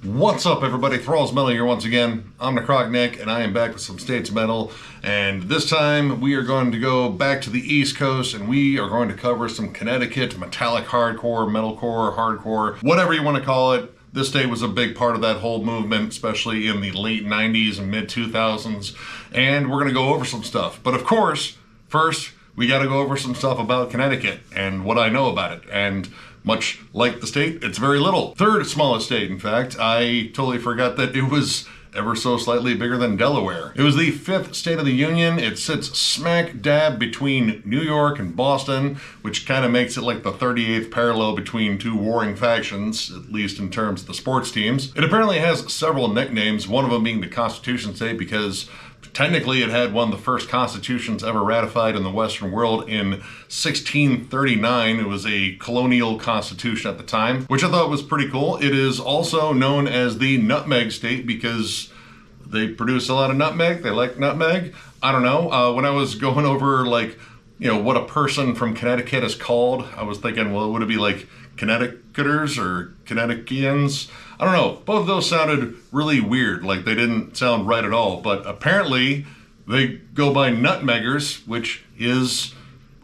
What's up, everybody? Thralls Metal here once again. I'm Nick, and I am back with some States Metal. And this time we are going to go back to the East Coast, and we are going to cover some Connecticut metallic hardcore, metalcore, hardcore, whatever you want to call it. This state was a big part of that whole movement, especially in the late 90s and mid 2000s. And we're going to go over some stuff. But of course, first, we got to go over some stuff about Connecticut and what I know about it. And much like the state, it's very little. Third smallest state, in fact. I totally forgot that it was ever so slightly bigger than Delaware. It was the fifth state of the Union. It sits smack dab between New York and Boston, which kind of makes it like the 38th parallel between two warring factions, at least in terms of the sports teams. It apparently has several nicknames, one of them being the Constitution State because technically it had one of the first constitutions ever ratified in the Western world in 1639. It was a colonial constitution at the time, which I thought was pretty cool. It is also known as the Nutmeg State because they produce a lot of nutmeg. They like nutmeg. I don't know. When I was going over, like, you know, what a person from Connecticut is called, I was thinking, well, would it be like Connecticuters or Connecticutians? I don't know. Both of those sounded really weird, like they didn't sound right at all. But apparently they go by nutmeggers, which is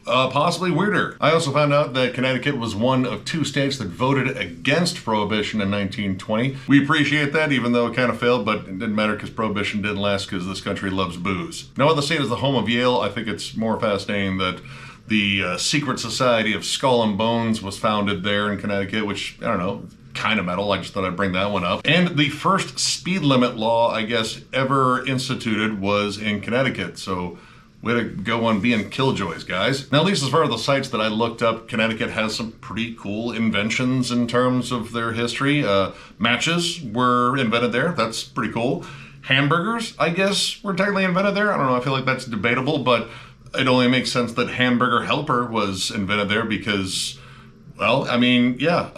possibly weirder. I also found out that Connecticut was one of two states that voted against Prohibition in 1920. We appreciate that, even though it kind of failed, but it didn't matter because Prohibition didn't last because this country loves booze. Now, while the state is the home of Yale, I think it's more fascinating that the secret society of Skull and Bones was founded there in Connecticut, which, I don't know, kind of metal. I just thought I'd bring that one up. And the first speed limit law, I guess, ever instituted was in Connecticut. So way to go on being killjoys, guys. Now, at least as far as the sites that I looked up, Connecticut has some pretty cool inventions in terms of their history. Matches were invented there. That's pretty cool. Hamburgers, I guess, were technically invented there. I don't know. I feel like that's debatable, but it only makes sense that Hamburger Helper was invented there because, well, I mean, yeah,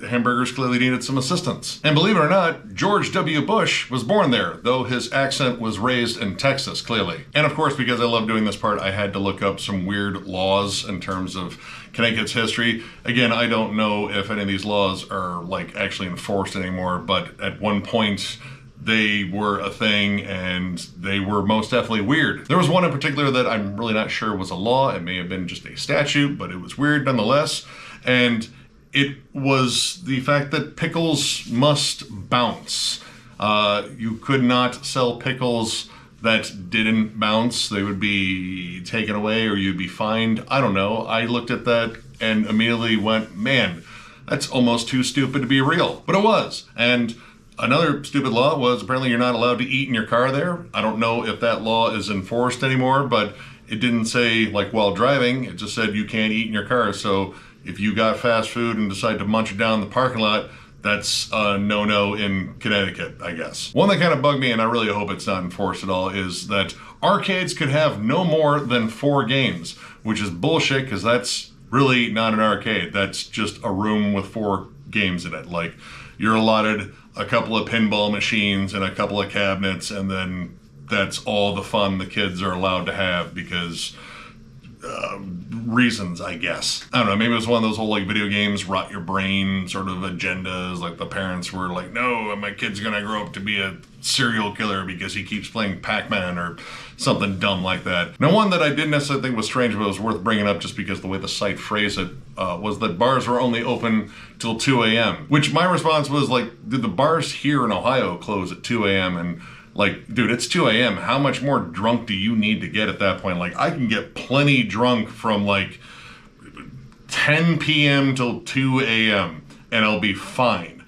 hamburgers clearly needed some assistance. And believe it or not, George W. Bush was born there, though his accent was raised in Texas, clearly. And of course, because I love doing this part, I had to look up some weird laws in terms of Connecticut's history. Again, I don't know if any of these laws are, like, actually enforced anymore, but at one point, they were a thing, and they were most definitely weird. There was one in particular that I'm really not sure was a law. It may have been just a statute, but it was weird nonetheless. And it was the fact that pickles must bounce. You could not sell pickles that didn't bounce. They would be taken away or you'd be fined. I don't know. I looked at that and immediately went, man, that's almost too stupid to be real. But it was. And another stupid law was apparently you're not allowed to eat in your car there. I don't know if that law is enforced anymore, but it didn't say, like, while driving. It just said you can't eat in your car. So if you got fast food and decide to munch it down in the parking lot, that's a no-no in Connecticut, I guess. One that kind of bugged me, and I really hope it's not enforced at all, is that arcades could have no more than 4 games, which is bullshit because that's really not an arcade. That's just a room with 4 games in it. Like, you're allotted a couple of pinball machines and a couple of cabinets, and then that's all the fun the kids are allowed to have because reasons, I guess. I don't know, maybe it was one of those whole, like, video games rot your brain sort of agendas. Like, the parents were like, no, my kid's gonna grow up to be a serial killer because he keeps playing Pac-Man or something dumb like that. Now, one that I didn't necessarily think was strange, but was worth bringing up just because the way the site phrased it was that bars were only open till 2 a.m. Which my response was, like, did the bars here in Ohio close at 2 a.m.? And, like, dude, it's 2 a.m. How much more drunk do you need to get at that point? Like, I can get plenty drunk from, like, 10 p.m. till 2 a.m. and I'll be fine.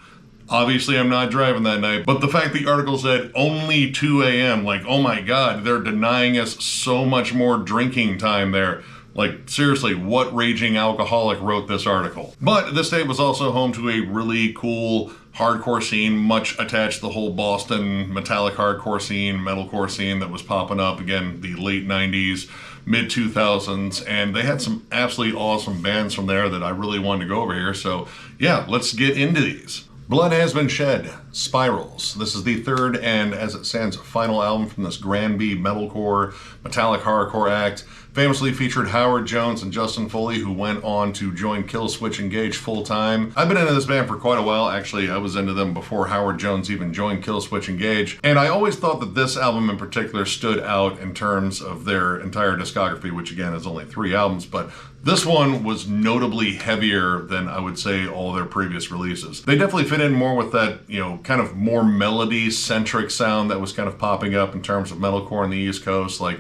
Obviously, I'm not driving that night, but the fact the article said only 2 a.m., like, oh my God, they're denying us so much more drinking time there. Like, seriously, what raging alcoholic wrote this article? But this state was also home to a really cool hardcore scene, much attached to the whole Boston metallic hardcore scene, metalcore scene that was popping up, again, the late 90s, mid 2000s, and they had some absolutely awesome bands from there that I really wanted to go over here. So yeah, let's get into these. Blood has been shed. Spirals. This is the third and, as it stands, final album from this Granby metalcore, metallic hardcore act. Famously featured Howard Jones and Justin Foley, who went on to join Killswitch Engage full-time. I've been into this band for quite a while. Actually, I was into them before Howard Jones even joined Killswitch Engage. And I always thought that this album in particular stood out in terms of their entire discography, which again is only 3 albums, but this one was notably heavier than I would say all their previous releases. They definitely fit in more with that, you know, kind of more melody-centric sound that was kind of popping up in terms of metalcore on the East Coast, like,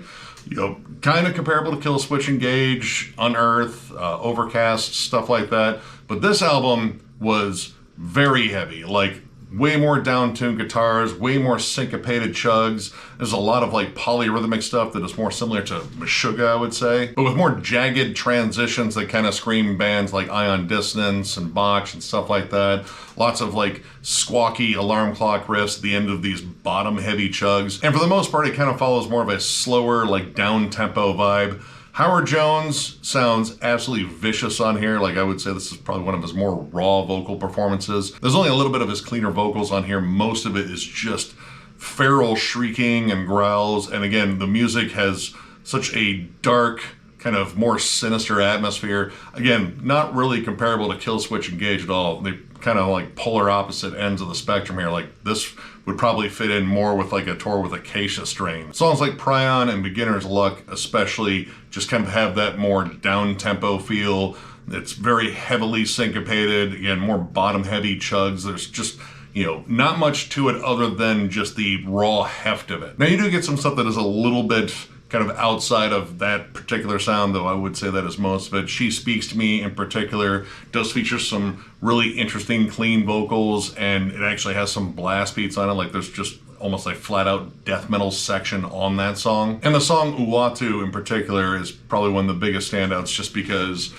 you know, kind of comparable to Killswitch Engage, Unearth, Overcast, stuff like that. But this album was very heavy, like way more down-tuned guitars, way more syncopated chugs. There's a lot of like polyrhythmic stuff that is more similar to Meshuggah, I would say, but with more jagged transitions that kind of scream bands like Ion Dissonance and Botch and stuff like that. Lots of like squawky alarm clock riffs at the end of these bottom-heavy chugs. And for the most part, it kind of follows more of a slower, like down-tempo vibe. Howard Jones sounds absolutely vicious on here. Like, I would say this is probably one of his more raw vocal performances. There's only a little bit of his cleaner vocals on here. Most of it is just feral shrieking and growls. And again, the music has such a dark, kind of more sinister atmosphere. Again, not really comparable to Killswitch Engage at all. They kind of like polar opposite ends of the spectrum here. Like, this would probably fit in more with like a tour with Acacia Strain. Songs like Prion and Beginner's Luck especially just kind of have that more down-tempo feel. It's very heavily syncopated, again, more bottom-heavy chugs. There's just, you know, not much to it other than just the raw heft of it. Now, you do get some stuff that is a little bit kind of outside of that particular sound, though I would say that is most of it. She Speaks to Me in particular does feature some really interesting clean vocals, and it actually has some blast beats on it. Like, there's just almost like flat out death metal section on that song. And the song Uatu in particular is probably one of the biggest standouts, just because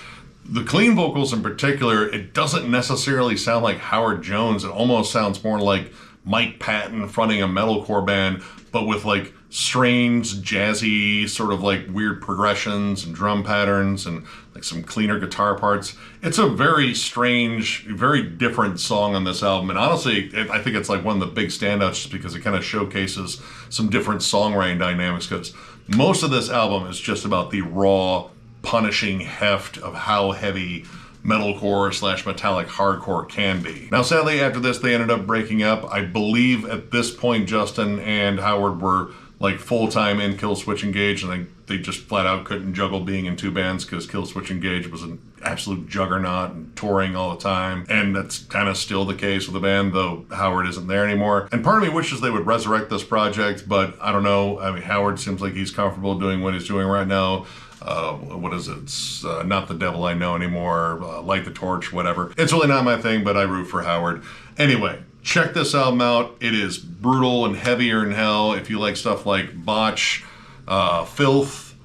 the clean vocals in particular, it doesn't necessarily sound like Howard Jones. It almost sounds more like Mike Patton fronting a metalcore band, but with like strange, jazzy, sort of like weird progressions and drum patterns and like some cleaner guitar parts. It's a very strange, very different song on this album. And honestly, I think it's like one of the big standouts just because it kind of showcases some different songwriting dynamics, because most of this album is just about the raw, punishing heft of how heavy metalcore / metallic hardcore can be. Now, sadly, after this, they ended up breaking up. I believe at this point, Justin and Howard were like full-time in Killswitch Engage, and they just flat out couldn't juggle being in 2 bands because Killswitch Engage was an absolute juggernaut and touring all the time. And that's kind of still the case with the band, though Howard isn't there anymore. And part of me wishes they would resurrect this project, but I don't know. I mean, Howard seems like he's comfortable doing what he's doing right now. What is it? It's Not the Devil I Know Anymore, Light the Torch, whatever. It's really not my thing, but I root for Howard. Anyway, check this album out. It is brutal and heavier than hell. If you like stuff like Botch, Filth,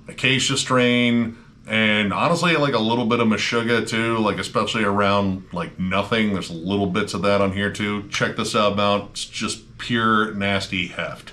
Acacia Strain, and honestly, like a little bit of Meshuggah too, like especially around like Nothing. There's little bits of that on here too. Check this album out. It's just pure nasty heft.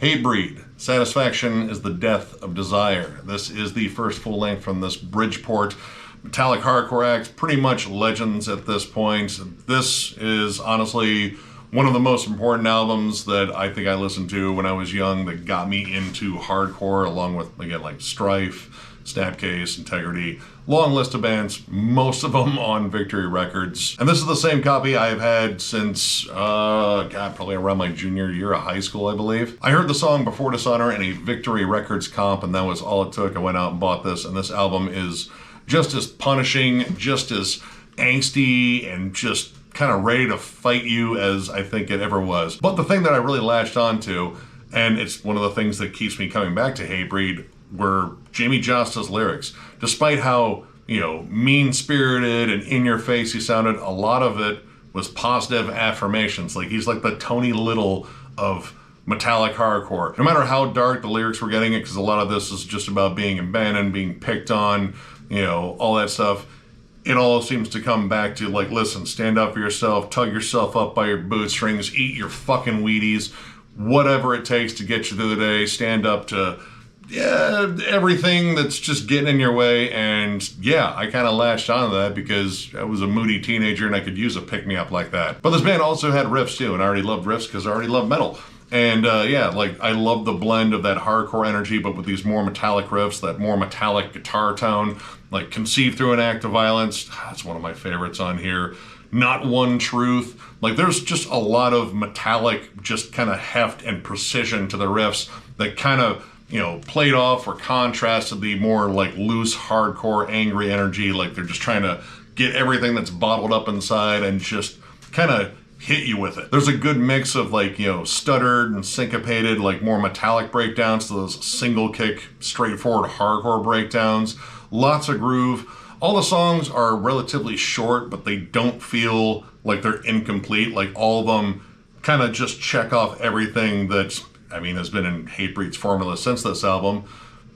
Hatebreed. Satisfaction is the Death of Desire. This is the first full length from this Bridgeport metallic hardcore act, pretty much legends at this point. This is honestly one of the most important albums that I think I listened to when I was young that got me into hardcore, along with, again, like Strife, Snapcase, Integrity. Long list of bands, most of them on Victory Records. And this is the same copy I've had since, probably around my junior year of high school, I believe. I heard the song Before Dishonor in a Victory Records comp, and that was all it took. I went out and bought this, and this album is just as punishing, just as angsty, and just kind of ready to fight you as I think it ever was. But the thing that I really latched onto, and it's one of the things that keeps me coming back to Hatebreed, were Jamie Josta's lyrics. Despite how, you know, mean-spirited and in-your-face he sounded, a lot of it was positive affirmations. Like, he's like the Tony Little of metallic hardcore. No matter how dark the lyrics were getting it, because a lot of this is just about being abandoned, being picked on, you know, all that stuff. It all seems to come back to, like, listen, stand up for yourself, tug yourself up by your bootstrings, eat your fucking Wheaties, whatever it takes to get you through the day, stand up to yeah, everything that's just getting in your way. And yeah, I kind of latched onto that because I was a moody teenager and I could use a pick-me-up like that. But this band also had riffs too, and I already loved riffs because I already loved metal. And yeah, like I love the blend of that hardcore energy, but with these more metallic riffs, that more metallic guitar tone, like Conceived Through an Act of Violence. That's one of my favorites on here. Not One Truth. Like there's just a lot of metallic, just kind of heft and precision to the riffs that kind of, you know, played off or contrasted the more like loose, hardcore, angry energy. Like they're just trying to get everything that's bottled up inside and just kind of hit you with it. There's a good mix of like, you know, stuttered and syncopated, like more metallic breakdowns to those single kick, straightforward hardcore breakdowns. Lots of groove. All the songs are relatively short, but they don't feel like they're incomplete. Like all of them kind of just check off everything that, I mean, has been in Hatebreed's formula since this album.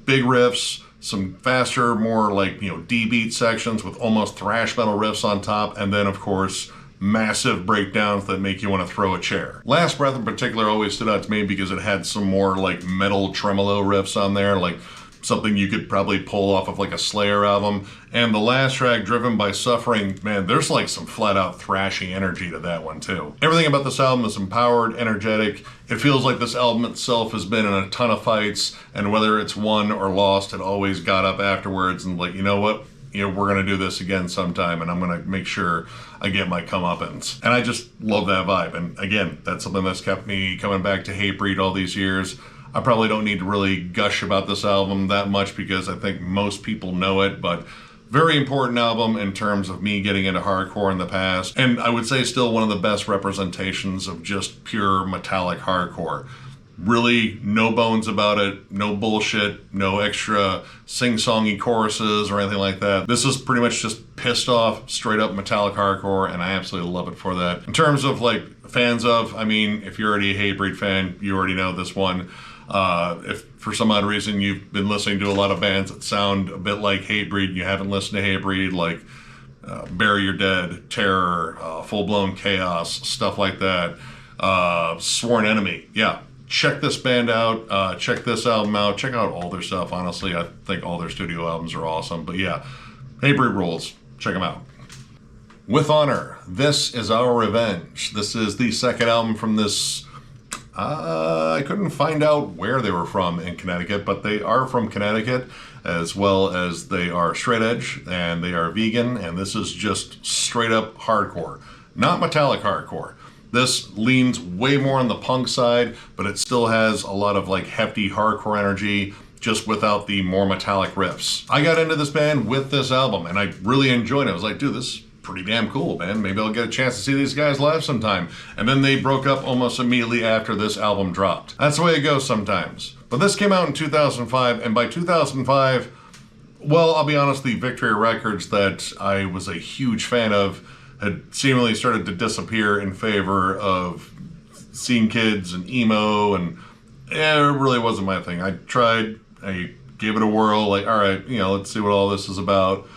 Big riffs, some faster, more like, you know, D-beat sections with almost thrash metal riffs on top, and then of course, massive breakdowns that make you want to throw a chair. Last Breath in particular always stood out to me because it had some more like metal tremolo riffs on there, like something you could probably pull off of like a Slayer album. And the last track, Driven by Suffering, man, there's like some flat out thrashy energy to that one too. Everything about this album is empowered, energetic. It feels like this album itself has been in a ton of fights, and whether it's won or lost, it always got up afterwards and like, you know what? You know, we're going to do this again sometime, and I'm going to make sure I get my comeuppance. And I just love that vibe. And again, that's something that's kept me coming back to Hatebreed all these years. I probably don't need to really gush about this album that much because I think most people know it, but very important album in terms of me getting into hardcore in the past. And I would say still one of the best representations of just pure metallic hardcore. Really no bones about it, no bullshit, no extra sing-songy choruses or anything like that. This is pretty much just pissed off, straight up metallic hardcore, and I absolutely love it for that. In terms of like fans of, I mean, if you're already a Hatebreed fan, you already know this one. If for some odd reason you've been listening to a lot of bands that sound a bit like Hatebreed and you haven't listened to Hatebreed, like Bury Your Dead, Terror, Full Blown Chaos, stuff like that, Sworn Enemy, yeah. Check this band out, check this album out, check out all their stuff, honestly. I think all their studio albums are awesome, but yeah, Hatebreed rules. Check them out. With Honor, This Is Our Revenge. This is the second album from this, I couldn't find out where they were from in Connecticut, but they are from Connecticut, as well as they are straight edge, and they are vegan, and this is just straight up hardcore, not metallic hardcore. This leans way more on the punk side, but it still has a lot of like hefty hardcore energy, just without the more metallic riffs. I got into this band with this album, and I really enjoyed it. I was like, dude, this is pretty damn cool, man. Maybe I'll get a chance to see these guys live sometime. And then they broke up almost immediately after this album dropped. That's the way it goes sometimes. But this came out in 2005, and by 2005, well, I'll be honest, the Victory Records that I was a huge fan of had seemingly started to disappear in favor of Scene Kids and emo, and it really wasn't my thing. I tried, I gave it a whirl, like, all right, you know, let's see what all this is about.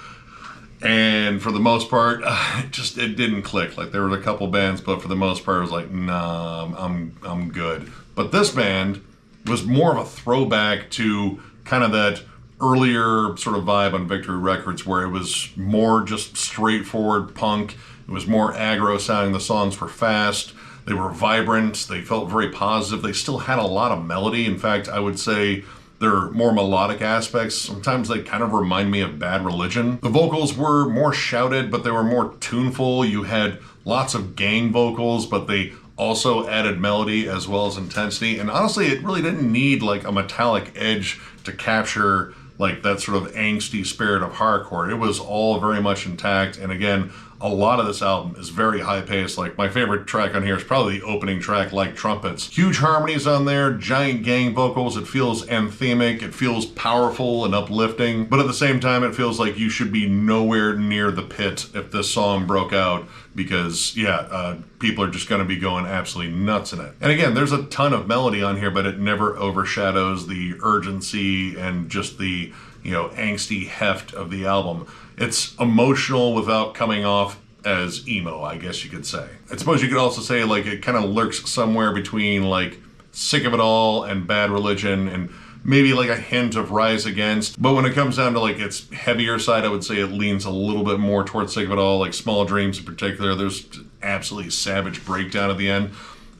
And for the most part, it didn't click. Like there were a couple bands, but for the most part, I was like, nah, I'm good. But this band was more of a throwback to kind of that earlier sort of vibe on Victory Records, where it was more just straightforward punk. It was more aggro sounding. The songs were fast. They were vibrant. They felt very positive. They still had a lot of melody. In fact, I would say their more melodic aspects, sometimes they kind of remind me of Bad Religion. The vocals were more shouted, but they were more tuneful. You had lots of gang vocals, but they also added melody as well as intensity. And honestly, it really didn't need like a metallic edge to capture like that sort of angsty spirit of hardcore. It was all very much intact. And again, a lot of this album is very high paced. Like my favorite track on here is probably the opening track, Like Trumpets. Huge harmonies on there, giant gang vocals. It feels anthemic, it feels powerful and uplifting, but at the same time it feels like you should be nowhere near the pit if this song broke out, because yeah, people are just gonna be going absolutely nuts in it. And again, there's a ton of melody on here, but it never overshadows the urgency and just the, you know, angsty heft of the album. It's emotional without coming off as emo, I guess you could say. I suppose you could also say like it kind of lurks somewhere between like Sick of It All and Bad Religion, and maybe like a hint of Rise Against. But when it comes down to like its heavier side, I would say it leans a little bit more towards Sick of It All, like Small Dreams in particular. There's absolutely savage breakdown at the end.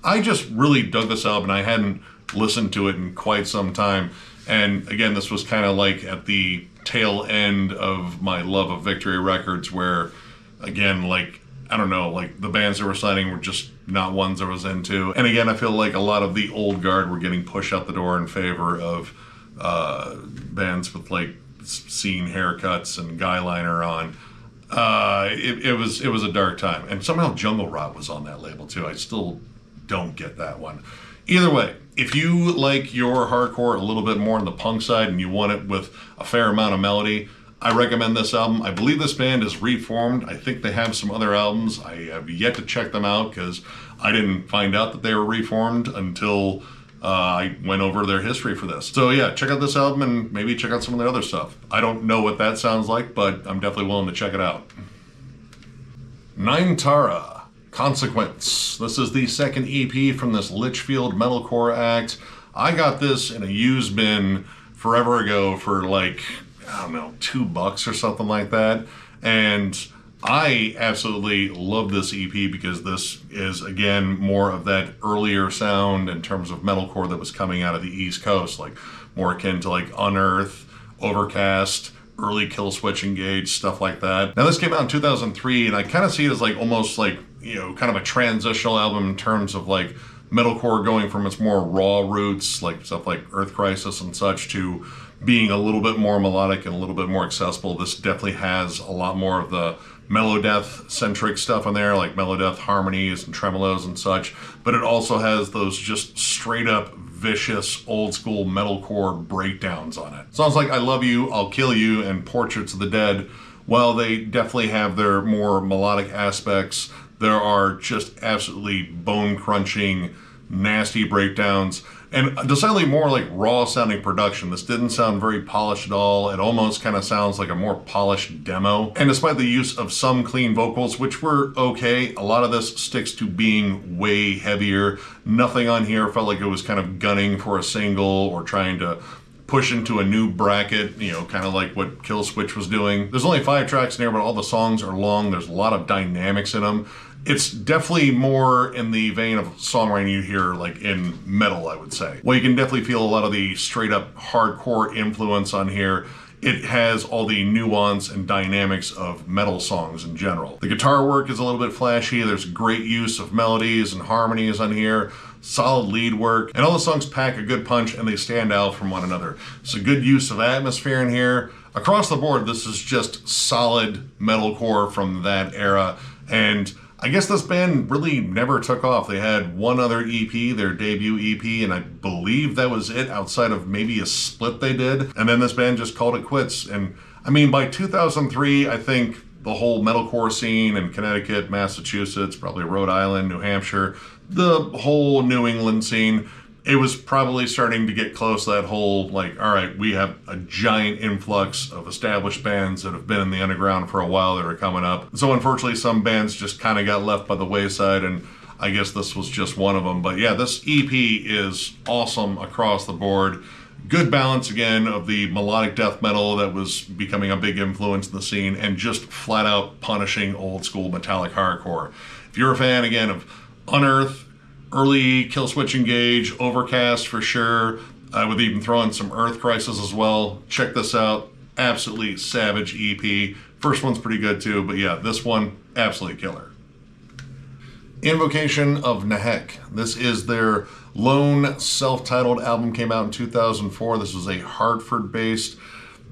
I just really dug this album, and I hadn't listened to it in quite some time. And again, this was kind of like at the tail end of my love of Victory Records, where, again, like, I don't know, like the bands that were signing were just not ones I was into. And again, I feel like a lot of the old guard were getting pushed out the door in favor of bands with like scene haircuts and guy liner on. It was a dark time. And somehow Jungle Rot was on that label too. I still don't get that one. Either way, if you like your hardcore a little bit more on the punk side and you want it with a fair amount of melody, I recommend this album. I believe this band is reformed. I think they have some other albums. I have yet to check them out because I didn't find out that they were reformed until I went over their history for this. So yeah, check out this album and maybe check out some of their other stuff. I don't know what that sounds like, but I'm definitely willing to check it out. NinTara Consequence. This is the second EP from this Litchfield metalcore act. I got this in a used bin forever ago for like, I don't know, $2 or something like that. And I absolutely love this EP because this is, again, more of that earlier sound in terms of metalcore that was coming out of the East Coast, like more akin to like Unearth, Overcast, early Killswitch Engage, stuff like that. Now this came out in 2003, and I kind of see it as like almost like, you know, kind of a transitional album in terms of like metalcore going from its more raw roots, like stuff like Earth Crisis and such, to being a little bit more melodic and a little bit more accessible. This definitely has a lot more of the melodeath centric stuff on there, like melodeath harmonies and tremolos and such, but it also has those just straight up vicious old school metalcore breakdowns on it. Songs like I Love You, I'll Kill You, and Portraits of the Dead, while they definitely have their more melodic aspects, there are just absolutely bone crunching, nasty breakdowns, and decidedly more like raw sounding production. This didn't sound very polished at all. It almost kind of sounds like a more polished demo. And despite the use of some clean vocals, which were okay, a lot of this sticks to being way heavier. Nothing on here felt like it was kind of gunning for a single or trying to push into a new bracket, you know, kind of like what Killswitch was doing. There's only 5 tracks in here, but all the songs are long. There's a lot of dynamics in them. It's definitely more in the vein of songwriting you hear like in metal, I would say. Well, you can definitely feel a lot of the straight up hardcore influence on here. It has all the nuance and dynamics of metal songs in general. The guitar work is a little bit flashy. There's great use of melodies and harmonies on here, solid lead work, and all the songs pack a good punch and they stand out from one another. It's a good use of atmosphere in here. Across the board, this is just solid metalcore from that era, and I guess this band really never took off. They had one other EP, their debut EP, and I believe that was it outside of maybe a split they did. And then this band just called it quits. And I mean, by 2003, I think the whole metalcore scene in Connecticut, Massachusetts, probably Rhode Island, New Hampshire, the whole New England scene, it was probably starting to get close to that whole, like, all right, we have a giant influx of established bands that have been in the underground for a while that are coming up. So unfortunately, some bands just kind of got left by the wayside, and I guess this was just one of them. But yeah, this EP is awesome across the board. Good balance, again, of the melodic death metal that was becoming a big influence in the scene, and just flat out punishing old school metallic hardcore. If you're a fan, again, of Unearth, early Killswitch Engage, Overcast for sure, I would even throw in some Earth Crisis as well. Check this out. Absolutely savage EP. First one's pretty good too, but yeah, this one, absolutely killer. Invocation of Nehek. This is their lone self-titled album, came out in 2004. This was a Hartford-based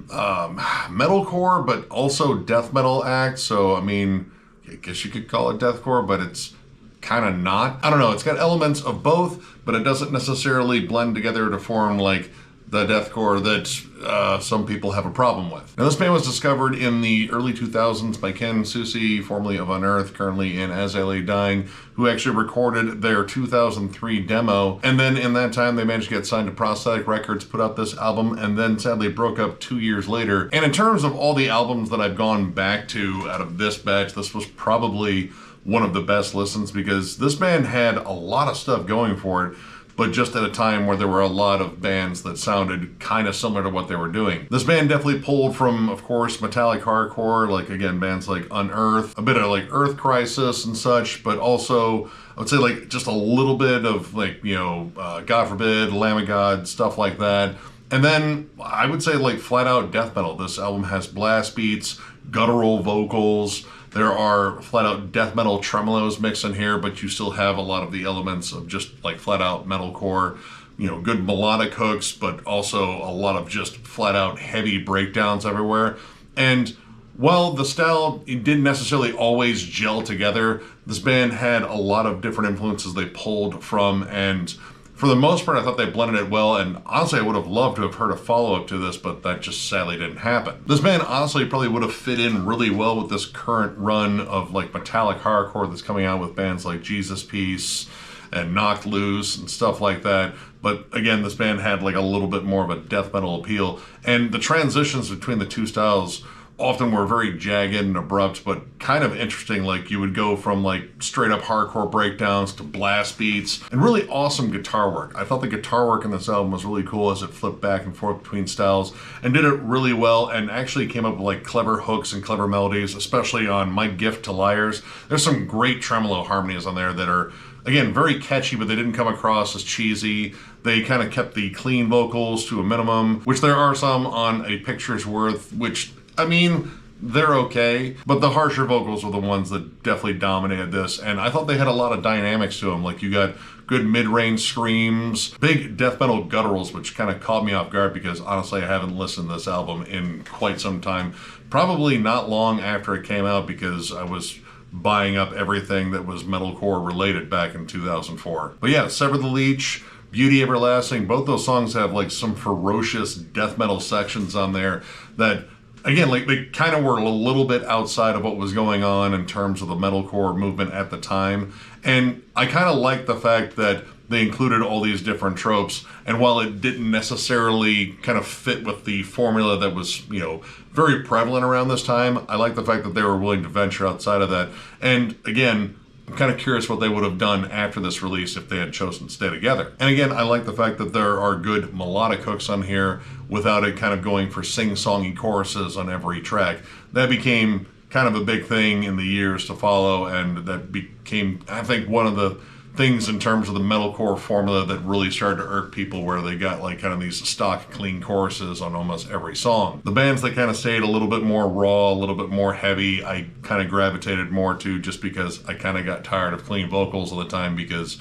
metalcore, but also death metal act. So, I mean, I guess you could call it deathcore, but it's kind of not. I don't know, it's got elements of both, but it doesn't necessarily blend together to form like the deathcore that some people have a problem with. Now this band was discovered in the early 2000s by Ken Susi, formerly of Unearth, currently in As I Lay Dying, who actually recorded their 2003 demo, and then in that time they managed to get signed to Prosthetic Records, put out this album, and then sadly broke up 2 years later. And in terms of all the albums that I've gone back to out of this batch, this was probably one of the best listens, because this band had a lot of stuff going for it, but just at a time where there were a lot of bands that sounded kind of similar to what they were doing. This band definitely pulled from, of course, metallic hardcore, like again, bands like Unearth, a bit of like Earth Crisis and such, but also I would say like just a little bit of like, you know, God Forbid, Lamb of God, stuff like that. And then I would say like flat out death metal. This album has blast beats, guttural vocals. There are flat out death metal tremolos mixed in here, but you still have a lot of the elements of just like flat out metalcore. You know, good melodic hooks, but also a lot of just flat out heavy breakdowns everywhere. And while the style it didn't necessarily always gel together, this band had a lot of different influences they pulled from, and for the most part, I thought they blended it well, and honestly, I would have loved to have heard a follow-up to this, but that just sadly didn't happen. This band honestly probably would have fit in really well with this current run of like metallic hardcore that's coming out with bands like Jesus Piece and Knocked Loose and stuff like that. But again, this band had like a little bit more of a death metal appeal, and the transitions between the two styles often were very jagged and abrupt, but kind of interesting. Like you would go from like straight up hardcore breakdowns to blast beats and really awesome guitar work. I thought the guitar work in this album was really cool as it flipped back and forth between styles and did it really well, and actually came up with like clever hooks and clever melodies, especially on My Gift to Liars. There's some great tremolo harmonies on there that are, again, very catchy, but they didn't come across as cheesy. They kind of kept the clean vocals to a minimum, which there are some on A Picture's Worth, which, I mean, they're okay, but the harsher vocals were the ones that definitely dominated this, and I thought they had a lot of dynamics to them. Like you got good mid-range screams, big death metal gutturals, which kind of caught me off guard because honestly I haven't listened to this album in quite some time. Probably not long after it came out because I was buying up everything that was metalcore related back in 2004. But yeah, Sever the Leech, Beauty Everlasting, both those songs have like some ferocious death metal sections on there that, again, like they kind of were a little bit outside of what was going on in terms of the metalcore movement at the time. And I kind of like the fact that they included all these different tropes, and while it didn't necessarily kind of fit with the formula that was, you know, very prevalent around this time, I like the fact that they were willing to venture outside of that. And again, I'm kind of curious what they would have done after this release if they had chosen to stay together. And again, I like the fact that there are good melodic hooks on here without it kind of going for sing-songy choruses on every track. That became kind of a big thing in the years to follow, and that became, I think, one of the things in terms of the metalcore formula that really started to irk people, where they got like kind of these stock clean choruses on almost every song. The bands that kind of stayed a little bit more raw, a little bit more heavy, I kind of gravitated more to, just because I kind of got tired of clean vocals all the time, because,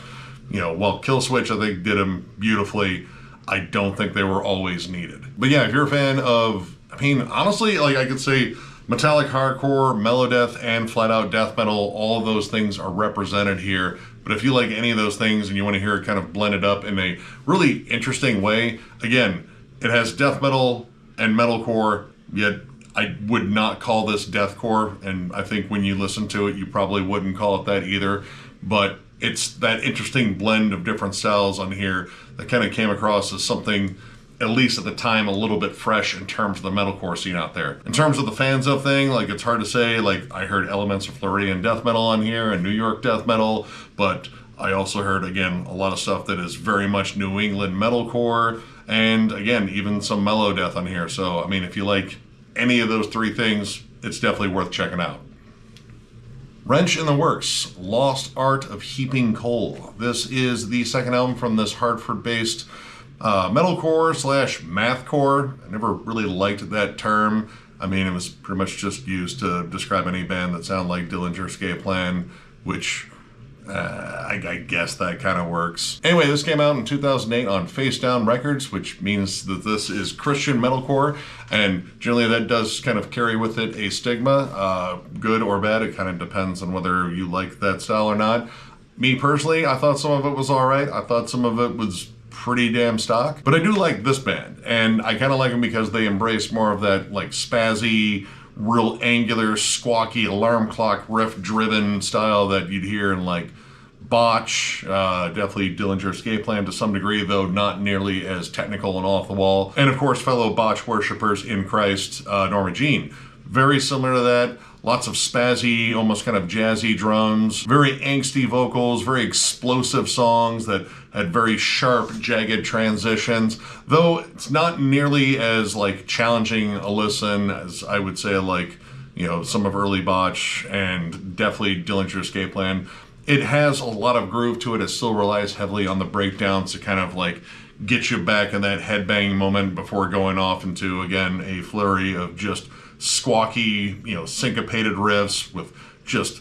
you know, while Killswitch I think did them beautifully, I don't think they were always needed. But yeah, if you're a fan of, I mean, honestly, like I could say metallic hardcore, melodeath, and flat out death metal, all of those things are represented here. But if you like any of those things and you want to hear it kind of blended up in a really interesting way, again, it has death metal and metalcore, yet I would not call this deathcore, and I think when you listen to it, you probably wouldn't call it that either. But it's that interesting blend of different styles on here that kind of came across as something, at least at the time, a little bit fresh in terms of the metalcore scene out there. In terms of the fans of thing, like it's hard to say, like I heard elements of Floridian death metal on here and New York death metal, but I also heard, again, a lot of stuff that is very much New England metalcore, and again, even some mellow death on here. So, I mean, if you like any of those three things, it's definitely worth checking out. Wrench in the Works, Lost Art of Heaping Coal. This is the second album from this Hartford-based metalcore slash mathcore. I never really liked that term. I mean, it was pretty much just used to describe any band that sounded like Dillinger Escape Plan, which I guess that kind of works. Anyway, this came out in 2008 on Face Down Records, which means that this is Christian metalcore, and generally that does kind of carry with it a stigma, good or bad. It kind of depends on whether you like that style or not. Me personally, I thought some of it was alright. I thought some of it was pretty damn stock, but I do like this band, and I kind of like them because they embrace more of that like spazzy, real angular, squawky alarm clock riff driven style that you'd hear in like Botch, definitely Dillinger Escape Plan to some degree, though not nearly as technical and off the wall, and of course fellow Botch worshippers in Christ, Norma Jean. Very similar to that. lots of spazzy, almost kind of jazzy drums, very angsty vocals, very explosive songs that had very sharp, jagged transitions, though it's not nearly as like challenging a listen as I would say like, you know, some of early Botch and definitely Dillinger Escape Plan. It has a lot of groove to it. It still relies heavily on the breakdowns to kind of like get you back in that headbanging moment before going off into, again, a flurry of just squawky, you know, syncopated riffs with just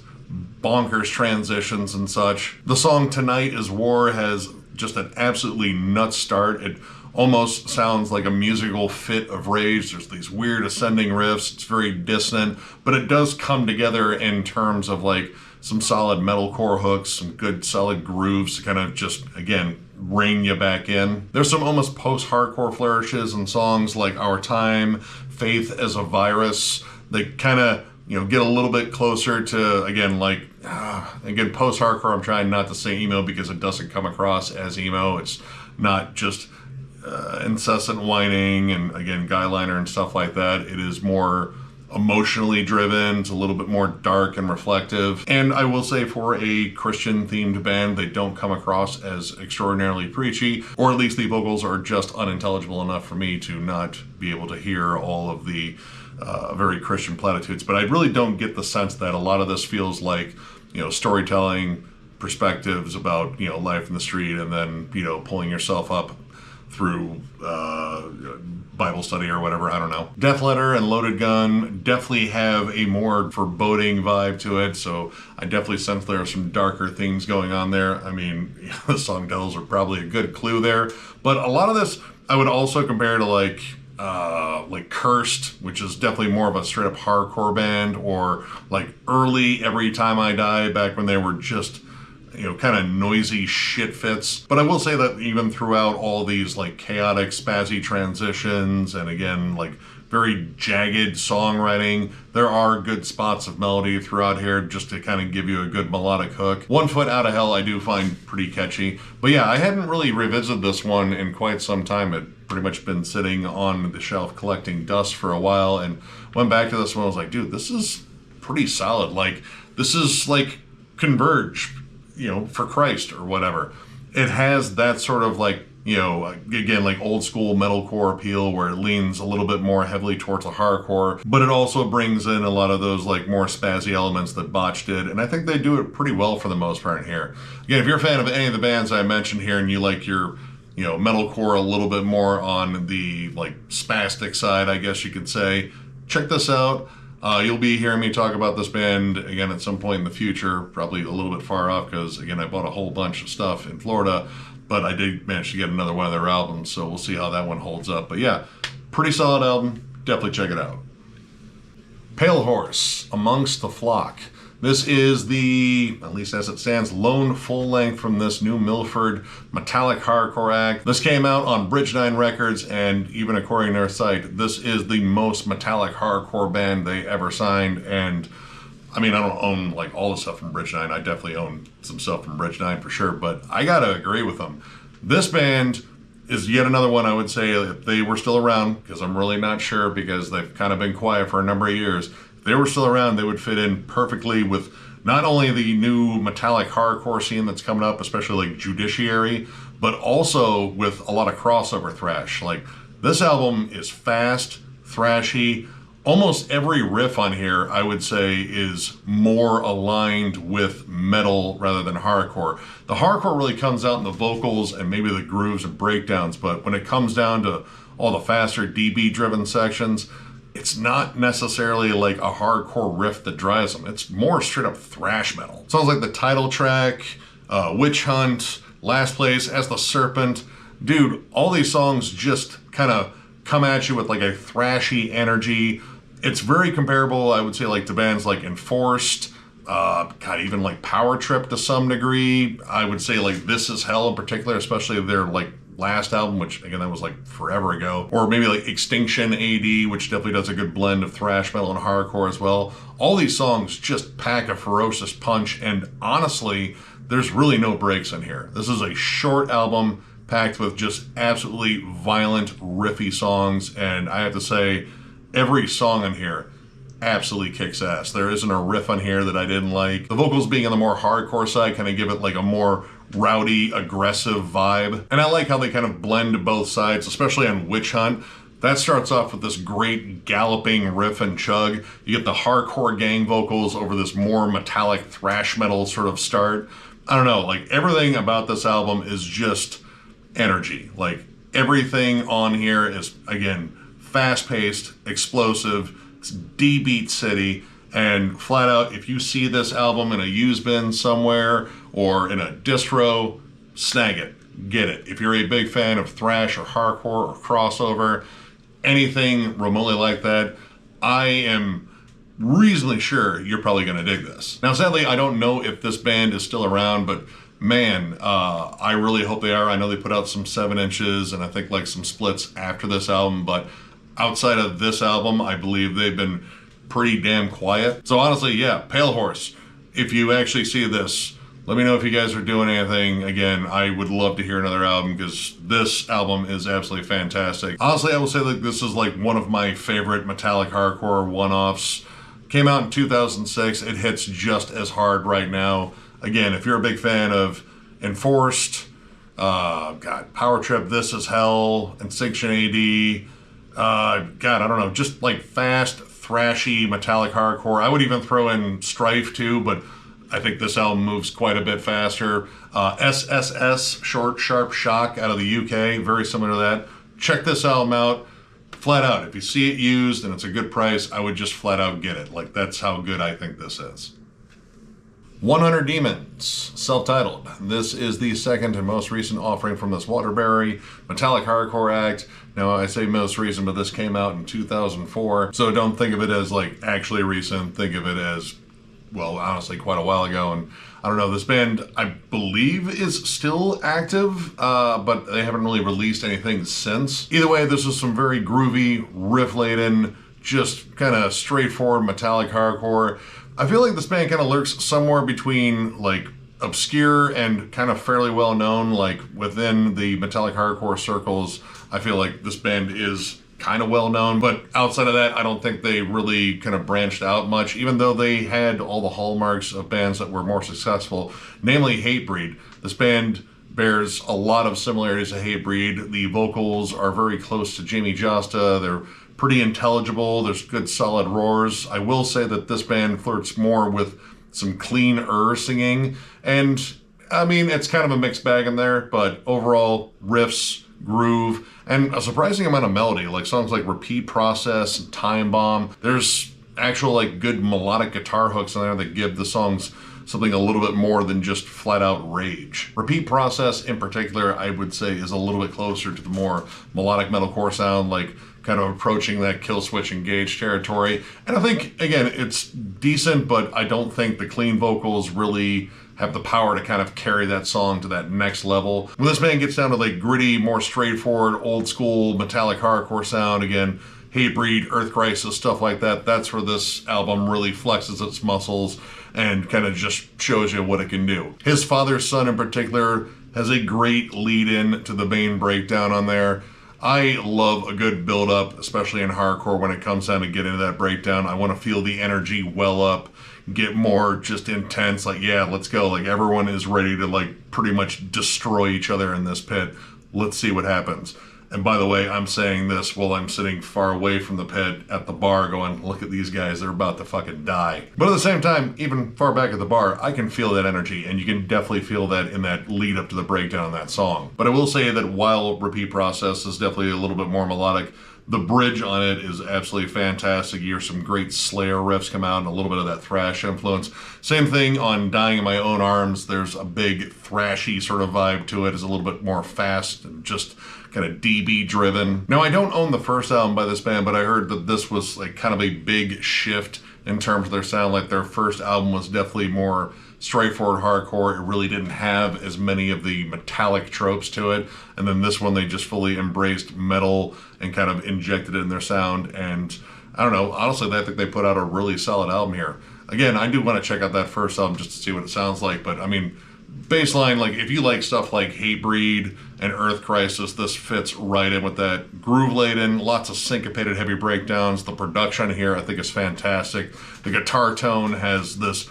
bonkers transitions and such. The song Tonight is War has just an absolutely nuts start. It almost sounds like a musical fit of rage. There's these weird ascending riffs. It's very dissonant, but it does come together in terms of like some solid metalcore hooks, some good solid grooves to kind of just, again, rein you back in. There's some almost post-hardcore flourishes in songs like Our Time, Faith as a Virus. They kind of, you know, get a little bit closer to, again, like, again, post-hardcore, I'm trying not to say emo because it doesn't come across as emo. It's not just incessant whining and, again, guyliner and stuff like that. It is more emotionally driven. It's a little bit more dark and reflective. And I will say for a Christian-themed band, they don't come across as extraordinarily preachy, or at least the vocals are just unintelligible enough for me to not be able to hear all of the very Christian platitudes. But I really don't get the sense that a lot of this feels like, you know, storytelling perspectives about, you know, life in the street and then, you know, pulling yourself up through Bible study or whatever, I don't know. Death Letter and Loaded Gun definitely have a more foreboding vibe to it, so I definitely sense there are some darker things going on there. I mean, the song titles are probably a good clue there, but a lot of this I would also compare to like Cursed, which is definitely more of a straight up hardcore band, or like early Every Time I Die back when they were just, you know, kind of noisy shit fits. But I will say that even throughout all these like chaotic spazzy transitions and again like very jagged songwriting, there are good spots of melody throughout here just to kind of give you a good melodic hook. One Foot Out of Hell I do find pretty catchy. But yeah, I hadn't really revisited this one in quite some time. It pretty much been sitting on the shelf collecting dust for a while and went back to this one. I was like, dude, this is pretty solid. Like, this is like Converge, you know, for Christ or whatever. It has that sort of like, you know, again, like old school metalcore appeal where it leans a little bit more heavily towards the hardcore, but it also brings in a lot of those like more spazzy elements that Botch did, and I think they do it pretty well for the most part here. Again, if you're a fan of any of the bands I mentioned here and you like your, you know, metalcore a little bit more on the like spastic side, I guess you could say, check this out. You'll be hearing me talk about this band again at some point in the future, probably a little bit far off because, again, I bought a whole bunch of stuff in Florida, but I did manage to get another one of their albums, so we'll see how that one holds up. But yeah, pretty solid album. Definitely check it out. Palehorse, Amongst the Flock. This is the, at least as it stands, lone full length from this new Milford metallic hardcore act. This came out on Bridge 9 Records, and even according to their site, this is the most metallic hardcore band they ever signed. And I mean, I don't own like all the stuff from Bridge 9. I definitely own some stuff from Bridge 9 for sure, but I gotta agree with them. This band is yet another one I would say if they were still around, because I'm really not sure because they've kind of been quiet for a number of years. If they were still around, they would fit in perfectly with not only the new metallic hardcore scene that's coming up, especially like Judiciary, but also with a lot of crossover thrash. Like, this album is fast, thrashy. Almost every riff on here, I would say, is more aligned with metal rather than hardcore. The hardcore really comes out in the vocals and maybe the grooves and breakdowns, but when it comes down to all the faster DB-driven sections, it's not necessarily like a hardcore riff that drives them. It's more straight up thrash metal. Sounds like the title track, Witch Hunt, Last Place, As the Serpent. Dude, all these songs just kind of come at you with like a thrashy energy. It's very comparable, I would say, like to bands like Enforced, even like Power Trip to some degree. I would say like This Is Hell in particular, especially their like last album, which again, that was like forever ago. Or maybe like Extinction AD, which definitely does a good blend of thrash metal and hardcore as well. All these songs just pack a ferocious punch, and honestly, there's really no breaks in here. This is a short album packed with just absolutely violent, riffy songs, and I have to say, every song in here absolutely kicks ass. There isn't a riff on here that I didn't like. The vocals being on the more hardcore side kind of give it like a more rowdy, aggressive vibe. And I like how they kind of blend both sides, especially on Witch Hunt. That starts off with this great galloping riff and chug. You get the hardcore gang vocals over this more metallic thrash metal sort of start. I don't know, like everything about this album is just energy. Like everything on here is, again, fast-paced, explosive, it's D-Beat City, and flat out, if you see this album in a used bin somewhere or in a distro, snag it, get it. If you're a big fan of thrash or hardcore or crossover, anything remotely like that, I am reasonably sure you're probably going to dig this. Now, sadly, I don't know if this band is still around, but man, I really hope they are. I know they put out some 7 inches and I think like some splits after this album, but outside of this album, I believe they've been pretty damn quiet. So honestly, yeah, Palehorse, if you actually see this, let me know if you guys are doing anything. Again, I would love to hear another album because this album is absolutely fantastic. Honestly, I will say that this is like one of my favorite metallic hardcore one-offs. Came out in 2006. It hits just as hard right now. Again, if you're a big fan of Enforced, Power Trip, This Is Hell, Instinction AD, God, I don't know, just like fast, thrashy, metallic hardcore. I would even throw in Strife too, but I think this album moves quite a bit faster. SSS, Short Sharp Shock out of the UK, very similar to that. Check this album out. Flat out, if you see it used and it's a good price, I would just flat out get it. Like, that's how good I think this is. 100 Demons, self-titled. This is the second and most recent offering from this Waterbury metallic hardcore act. Now, I say most recent, but this came out in 2004, so don't think of it as like actually recent. Think of it as, well, honestly, quite a while ago. And I don't know, this band, I believe, is still active, but they haven't really released anything since. Either way, this is some very groovy, riff-laden, just kind of straightforward metallic hardcore. I feel like this band kind of lurks somewhere between like obscure and kind of fairly well known, like within the metallic hardcore circles. I feel like this band is kind of well known, but outside of that, I don't think they really kind of branched out much, even though they had all the hallmarks of bands that were more successful, namely Hatebreed. This band bears a lot of similarities to Hatebreed. The vocals are very close to Jamie Josta. They're pretty intelligible. There's good solid roars. I will say that this band flirts more with some clean singing, and I mean, it's kind of a mixed bag in there, but overall, riffs, groove, and a surprising amount of melody, like songs like Repeat Process and Time Bomb. There's actual like good melodic guitar hooks in there that give the songs something a little bit more than just flat out rage. Repeat Process in particular, I would say, is a little bit closer to the more melodic metalcore sound, like kind of approaching that Killswitch Engage territory. And I think, again, it's decent, but I don't think the clean vocals really have the power to kind of carry that song to that next level. When this band gets down to like gritty, more straightforward, old school metallic hardcore sound, again, Hatebreed, Earth Crisis, stuff like that, that's where this album really flexes its muscles and kind of just shows you what it can do. His Father's Son in particular has a great lead in to the main breakdown on there. I love a good build up, especially in hardcore when it comes down to get into that breakdown. I want to feel the energy well up, get more just intense, like, yeah, let's go. Like, everyone is ready to like pretty much destroy each other in this pit. Let's see what happens. And by the way, I'm saying this while I'm sitting far away from the pit at the bar going, look at these guys, they're about to fucking die. But at the same time, even far back at the bar, I can feel that energy, and you can definitely feel that in that lead up to the breakdown of that song. But I will say that while Repeat Process is definitely a little bit more melodic, the bridge on it is absolutely fantastic. You hear some great Slayer riffs come out and a little bit of that thrash influence. Same thing on Dying in My Own Arms. There's a big thrashy sort of vibe to it. It's a little bit more fast and just kind of DB driven. Now, I don't own the first album by this band, but I heard that this was like kind of a big shift in terms of their sound. Like, their first album was definitely more straightforward hardcore. It really didn't have as many of the metallic tropes to it. And then this one, they just fully embraced metal and kind of injected it in their sound. And I don't know, honestly, I think they put out a really solid album here. Again, I do want to check out that first album just to see what it sounds like, but I mean, baseline, like if you like stuff like Hatebreed and Earth Crisis, this fits right in with that. Groove laden, lots of syncopated heavy breakdowns. The production here I think is fantastic. The guitar tone has this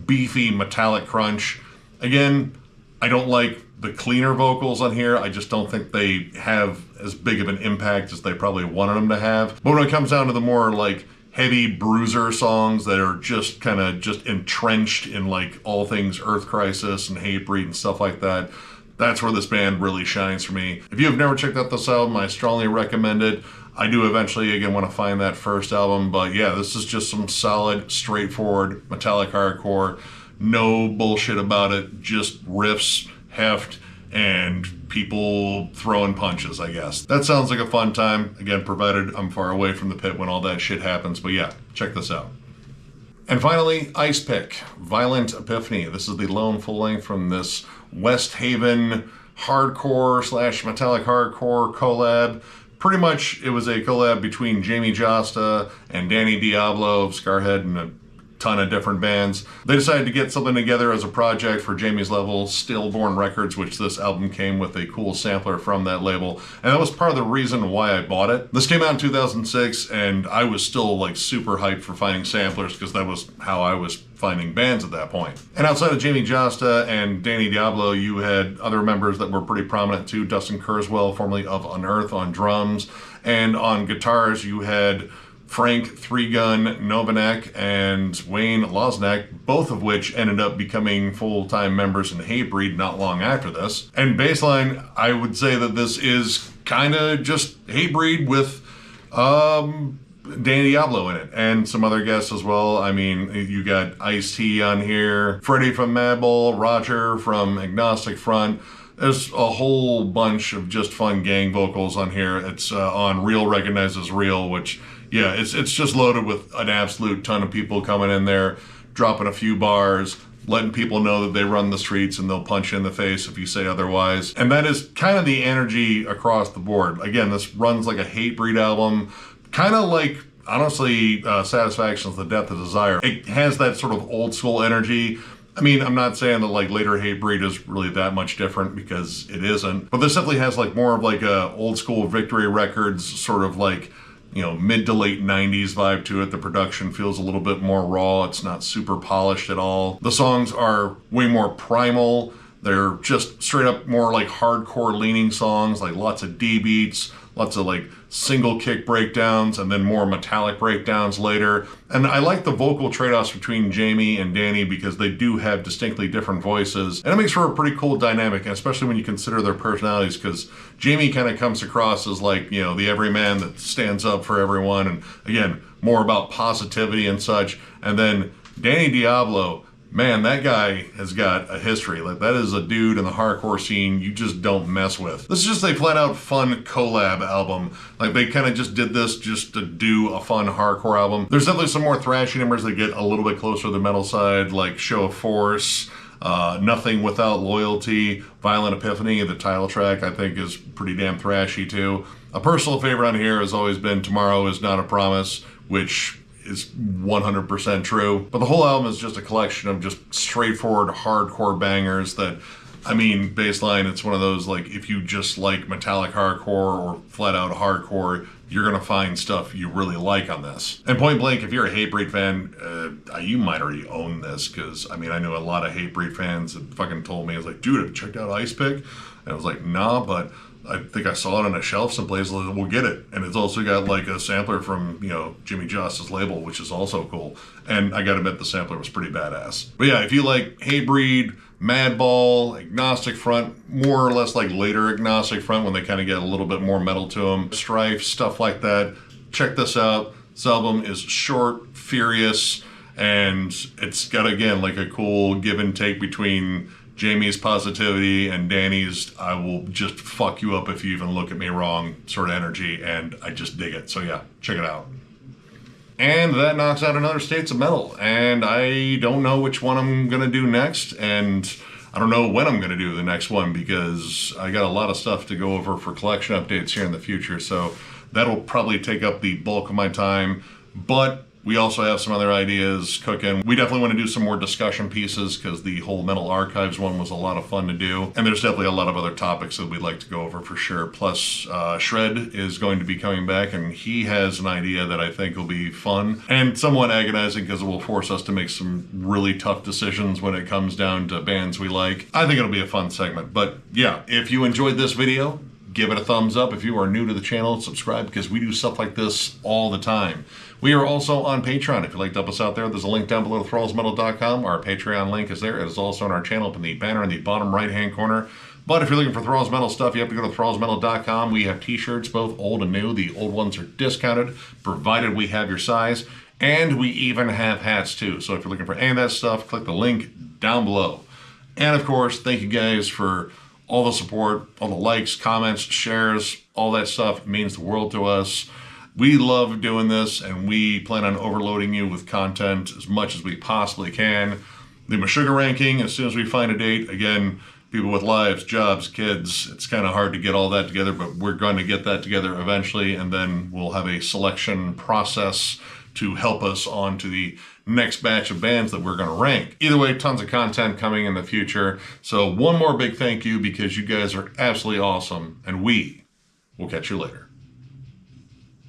beefy metallic crunch. Again, I don't like the cleaner vocals on here. I just don't think they have as big of an impact as they probably wanted them to have. But when it comes down to the more like heavy bruiser songs that are just kind of just entrenched in like all things Earth Crisis and Hatebreed and stuff like that, that's where this band really shines for me. If you have never checked out this album, I strongly recommend it. I do eventually, again, want to find that first album, but yeah, this is just some solid, straightforward metallic hardcore. No bullshit about it, just riffs, heft, and people throwing punches, I guess. That sounds like a fun time. Again, provided I'm far away from the pit when all that shit happens, but yeah, check this out. And finally, Icepick, Violent Epiphany. This is the lone full length from this West Haven hardcore / metallic hardcore collab. Pretty much it was a collab between Jamie Josta and Danny Diablo of Scarhead and a ton of different bands. They decided to get something together as a project for Jamie's label, Stillborn Records, which this album came with a cool sampler from that label, and that was part of the reason why I bought it. This came out in 2006, and I was still like super hyped for finding samplers because that was how I was finding bands at that point. And outside of Jamie Josta and Danny Diablo, you had other members that were pretty prominent too. Dustin Kurzweil, formerly of Unearth, on drums, and on guitars you had Frank Three Gun Novanek and Wayne Losnak, both of which ended up becoming full-time members in Hatebreed not long after this. And baseline, I would say that this is kind of just Hatebreed with Danny Diablo in it, and some other guests as well. I mean, you got Ice-T on here, Freddie from Madball, Roger from Agnostic Front. There's a whole bunch of just fun gang vocals on here. It's on Real Recognizes Real, which, yeah, it's just loaded with an absolute ton of people coming in there, dropping a few bars, letting people know that they run the streets and they'll punch you in the face if you say otherwise. And that is kind of the energy across the board. Again, this runs like a Hatebreed album, kind of like, honestly, Satisfaction's The Death of Desire. It has that sort of old school energy. I mean, I'm not saying that like later Hatebreed is really that much different, because it isn't, but this definitely has like more of like a old school Victory Records sort of like, you know, mid to late 90s vibe to it. The production feels a little bit more raw. It's not super polished at all. The songs are way more primal. They're just straight up more like hardcore leaning songs, like lots of D beats, lots of like single kick breakdowns, and then more metallic breakdowns later. And I like the vocal trade-offs between Jamie and Danny because they do have distinctly different voices, and it makes for a pretty cool dynamic, and especially when you consider their personalities, because Jamie kind of comes across as like, you know, the everyman that stands up for everyone, and again, more about positivity and such. And then Danny Diablo, man, that guy has got a history. Like, that is a dude in the hardcore scene you just don't mess with. This is just a flat out fun collab album. Like, they kind of just did this just to do a fun hardcore album. There's definitely some more thrashy numbers that get a little bit closer to the metal side, like Show of Force, Nothing Without Loyalty, Violent Epiphany, the title track, I think is pretty damn thrashy too. A personal favorite on here has always been Tomorrow Is Not a Promise, which is 100% true. But the whole album is just a collection of just straightforward hardcore bangers that, I mean, baseline, it's one of those, like, if you just like metallic hardcore or flat out hardcore, you're gonna find stuff you really like on this. And point blank, if you're a Hatebreed fan, you might already own this, because, I mean, I know a lot of Hatebreed fans that fucking told me, I was like, dude, have you checked out Icepick? And I was like, nah, but I think I saw it on a shelf someplace. We'll get it. And it's also got like a sampler from, you know, Jimmy Josta's label, which is also cool. And I gotta admit, the sampler was pretty badass. But yeah, if you like Hatebreed, Madball, Agnostic Front, more or less like later Agnostic Front when they kind of get a little bit more metal to them, Strife, stuff like that, check this out. This album is short, furious, and it's got, again, like a cool give and take between Jamie's positivity and Danny's I will just fuck you up if you even look at me wrong sort of energy, and I just dig it. So yeah, check it out. And that knocks out another States of Metal, and I don't know which one I'm gonna do next, and I don't know when I'm gonna do the next one, because I got a lot of stuff to go over for collection updates here in the future, so that'll probably take up the bulk of my time. But We also have some other ideas cooking. We definitely want to do some more discussion pieces because the whole Metal Archives one was a lot of fun to do. And there's definitely a lot of other topics that we'd like to go over for sure. Plus, Shred is going to be coming back, and he has an idea that I think will be fun and somewhat agonizing because it will force us to make some really tough decisions when it comes down to bands we like. I think it'll be a fun segment. But yeah, if you enjoyed this video, give it a thumbs up. If you are new to the channel, subscribe because we do stuff like this all the time. We are also on Patreon. If you'd like to help us out there, there's a link down below, thrallsmetal.com. Our Patreon link is there. It is also on our channel up in the banner in the bottom right-hand corner. But if you're looking for Thralls Metal stuff, you have to go to thrallsmetal.com. We have t-shirts, both old and new. The old ones are discounted, provided we have your size. And we even have hats too. So if you're looking for any of that stuff, click the link down below. And of course, thank you guys for all the support, all the likes, comments, shares, all that stuff means the world to us. We love doing this, and we plan on overloading you with content as much as we possibly can. The Meshuggah ranking, as soon as we find a date, again, people with lives, jobs, kids, it's kind of hard to get all that together, but we're going to get that together eventually, and then we'll have a selection process to help us on to the next batch of bands that we're going to rank. Either way, tons of content coming in the future. So one more big thank you because you guys are absolutely awesome, and we will catch you later.